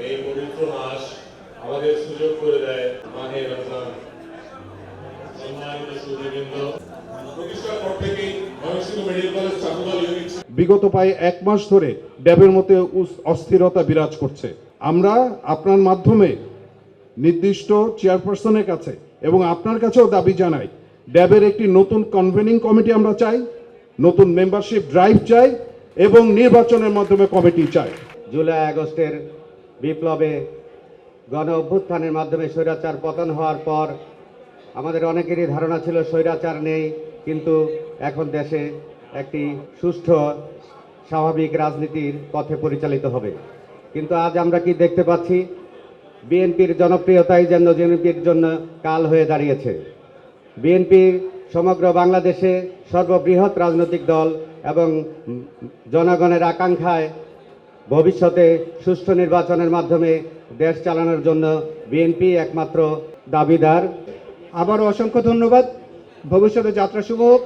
এই পবিত্র মাস আমাদের সুযোগ করে দেয় মাহে রমজান। সম্মানিত সুধীবৃন্দ, প্রতিষ্ঠার পর থেকেই ময়মনসিংহ মেডিকেল কলেজ ছাত্রদল ইউনিট বিগত প্রায় 1 মাস ধরে ড্যাবের মধ্যে অস্থিরতা বিরাজ করছে। আমরা আপনার মাধ্যমে নির্দিষ্ট চেয়ারপারসনের কাছে এবং আপনার কাছেও দাবি জানাই, ড্যাবের একটি নতুন কনভেনিং কমিটি আমরা চাই, নতুন মেম্বারশিপ ড্রাইভ চাই এবং নির্বাচনের মাধ্যমে কমিটি চাই। জুলাই আগস্টের বিপ্লবে গণ অভ্যুত্থানের মাধ্যমে স্বৈরাচার পতন হওয়ার পর আমাদের অনেকেরই ধারণা ছিল স্বৈরাচার নেই, কিন্তু এখন দেশে একটি সুষ্ঠু স্বাভাবিক রাজনীতির পথে পরিচালিত হবে। কিন্তু আজ আমরা কি দেখতে পাচ্ছি? বিএনপির জনপ্রিয়তাই যেন বিএনপির জন্য কাল হয়ে দাঁড়িয়েছে। বিএনপি সমগ্র বাংলাদেশে সর্ববৃহৎ রাজনৈতিক দল এবং জনগণের আকাঙ্ক্ষায় ভবিষ্যতে সুষ্ঠু নির্বাচনের মাধ্যমে দেশ চালানোর জন্য বিএনপি একমাত্র দাবিদার। আবারও অসংখ্য ধন্যবাদ। ভবিষ্যতে যাত্রা শুভ হোক।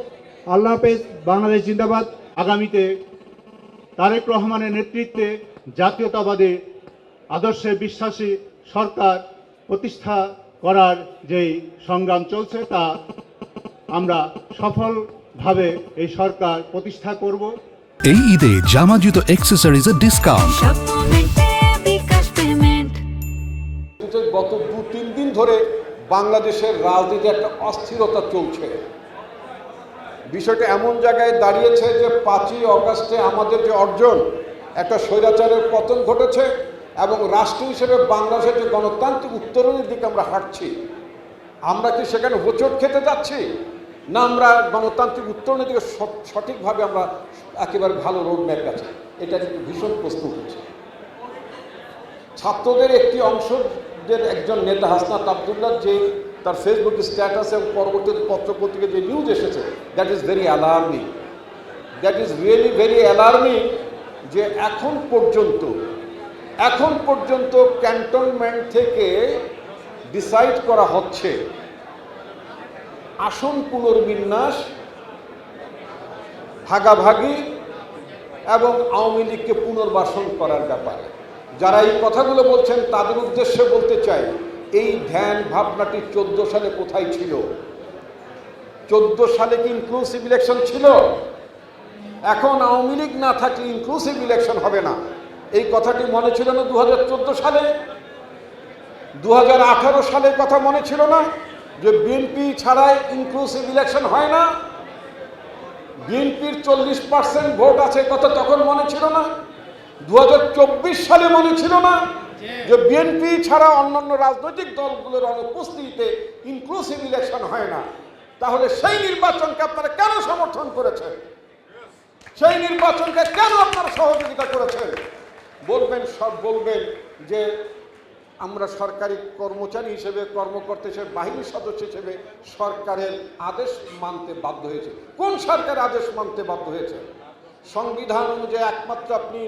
আল্লাহ হাফেজ। বাংলাদেশ জিন্দাবাদ। আগামীতে তারেক রহমানের নেতৃত্বে জাতীয়তাবাদী আদর্শে বিশ্বাসী সরকার প্রতিষ্ঠা করার যেই সংগ্রাম চলছে, তা আমরা সফলভাবে এই সরকার প্রতিষ্ঠা করব। এই ঈদে জামা জুতো অ্যাক্সেসরিজের ডিসকাউন্ট। গত 2-3 দিন ধরে বাংলাদেশের রাজনীতি একটা অস্থিরতা চলছে। বিষয়টা এমন জায়গায় দাঁড়িয়েছে যে 5ই অগাস্টে আমাদের যে অর্জন, একটা স্বৈরাচারের পতন ঘটেছে এবং রাষ্ট্র হিসেবে বাংলাদেশের যে গণতান্ত্রিক উত্তরণের দিকে আমরা হাঁটছি, আমরা কি সেখানে হোঁচট খেতে যাচ্ছি, না আমরা গণতান্ত্রিক উত্তরণের দিকে সঠিকভাবে আমরা একেবারে ভালো রোড ম্যাপ আছে? এটা ভীষণ প্রশ্ন উঠেছে। ছাত্রদের একটি অংশের একজন নেতা হাসনাত আবদুল্লাহ যে তার ফেসবুক স্ট্যাটাস এবং পরবর্তীতে পত্রপত্রিকা যে নিউজ এসেছে, that is very alarming. That is really very alarming যে এখন পর্যন্ত ক্যান্টনমেন্ট থেকে ডিসাইড করা হচ্ছে আসন পুনর্বিন্যাস, ভাগাভাগি এবং আওয়ামী লীগকে পুনর্বাসন করার ব্যাপারে। যারা এই কথাগুলো বলছেন তাদের উদ্দেশ্যে বলতে চাই, এই ধ্যান ভাবনাটি 14 সালে কোথায় ছিল? 14 সালে কি ইনক্লুসিভ ইলেকশন ছিল? এখন আওয়ামী লীগ না থাকলে ইনক্লুসিভ ইলেকশন হবে না, এই কথাটি মনে ছিল না 2014 সালে? 2018 সালের কথা মনে ছিল না যে বিএনপি ছাড়াই ইনক্লুসিভ ইলেকশন হয় না? বিএনপির 40% ভোট আছে কথা তখন মনে ছিল না? 2024 সালে মনে ছিল না যে বিএনপি ছাড়া অন্যান্য রাজনৈতিক দলগুলোর অনুপস্থিতিতে ইনক্লুসিভ ইলেকশন হয় না? তাহলে সেই নির্বাচনকে আপনারা কেন সমর্থন করেছেন? সেই নির্বাচনকে কেন আপনারা সহযোগিতা করেছেন? বলবেন যে আমরা সরকারি কর্মচারী হিসেবে, কর্মকর্তা হিসেবে, বাহিনীর সদস্য হিসেবে সরকারের আদেশ মানতে বাধ্য হয়েছে। কোন সরকার আদেশ মানতে বাধ্য হয়েছে? সংবিধান অনুযায়ী একমাত্র আপনি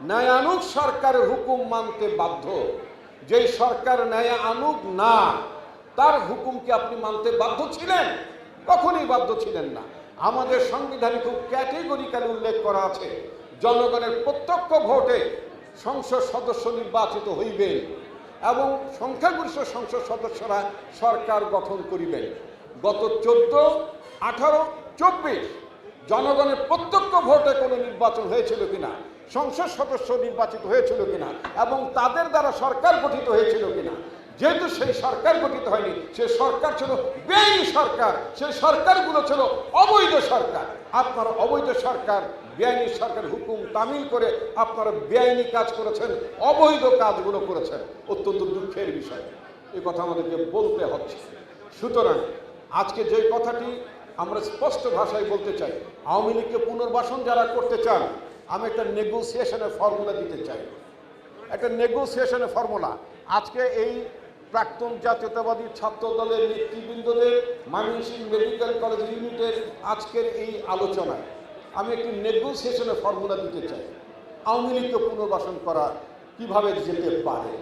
ন্যায়ানুগ সরকারের হুকুম মানতে বাধ্য। যেই সরকার ন্যায়ানুগ না, তার হুকুমকে আপনি মানতে বাধ্য ছিলেন? কখনোই বাধ্য ছিলেন না। আমাদের সংবিধানে খুব ক্যাটেগরিক্যালি উল্লেখ করা আছে, জনগণের প্রত্যক্ষ ভোটে সংসদ সদস্য নির্বাচিত হইবেন এবং সংখ্যাগরিষ্ঠ সংসদ সদস্যরা সরকার গঠন করিবেন। গত 14, 18, 24 জনগণের প্রত্যক্ষ ভোটে কোনো নির্বাচন হয়েছিল কিনা, সংসদ সদস্য নির্বাচিত হয়েছিল কিনা এবং তাদের দ্বারা সরকার গঠিত হয়েছিল কিনা? যেহেতু সেই সরকার গঠিত হয়নি, সে সরকার ছিল বেআইনি সরকার, সেই সরকারগুলো ছিল অবৈধ সরকার। আপনারা অবৈধ সরকার, বেআইনি সরকার হুকুম তামিল করে আপনারা বেআইনি কাজ করেছেন, অবৈধ কাজগুলো করেছেন। অত্যন্ত দুঃখের বিষয়, এই কথা আমাদেরকে বলতে হচ্ছে। সুতরাং আজকে যে কথাটি আমরা স্পষ্ট ভাষায় বলতে চাই, আওয়ামী লীগকে পুনর্বাসন যারা করতে চান, আমি একটা নেগোসিয়েশনের ফর্মুলা দিতে চাই। একটা নেগোসিয়েশনের ফর্মুলা আজকে এই প্রাক্তন জাতীয়তাবাদী ছাত্র দলের নেতৃবৃন্দদের ময়মনসিংহ মেডিকেল কলেজ ইউনিটের আজকের এই আলোচনায় আমি একটি নেগোসিয়েশনের ফর্মুলা দিতে চাই। আওয়ামী লীগকে পুনর্বাসন করা কিভাবে যেতে পারে?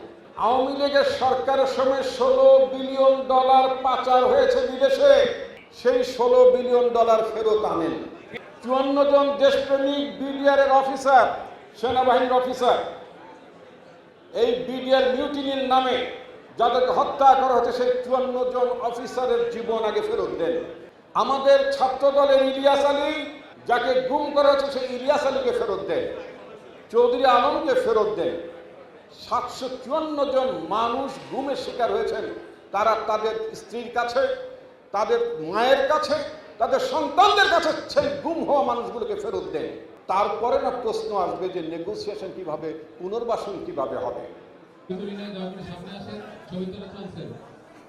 আওয়ামী লীগের সরকারের সময় $16 বিলিয়ন পাচার হয়েছে বিদেশে। সেই $16 বিলিয়ন ফেরত আনেন। 54 জন দেশপ্রেমিক বিডিআরের অফিসার, সেনাবাহিনীর অফিসার এই বিডিআর মিউটিনির নামে যাদেরকে হত্যা করা হচ্ছে সেই 54 জন অফিসারের জীবন আগে ফেরত দেন। আমাদের ছাত্র দলের ইলিয়াস আলী, যাকে গুম করা হচ্ছে সেই ইলিয়াস আলীকে ফেরত দেন, চৌধুরী আলমকে ফেরত দেন। 754 জন মানুষ গুমের শিকার হয়েছেন, তারা তাদের স্ত্রীর কাছে, তাদের মায়ের কাছে, তাদের সন্তানদের কাছে সেই গুম হওয়া মানুষগুলোকে ফেরত দেন। তারপরে না প্রশ্ন আসবে যে নেগোসিয়েশন কিভাবে, পুনর্বাসন কিভাবে হবে। সামনে আসে ছবি তোলা চলছে।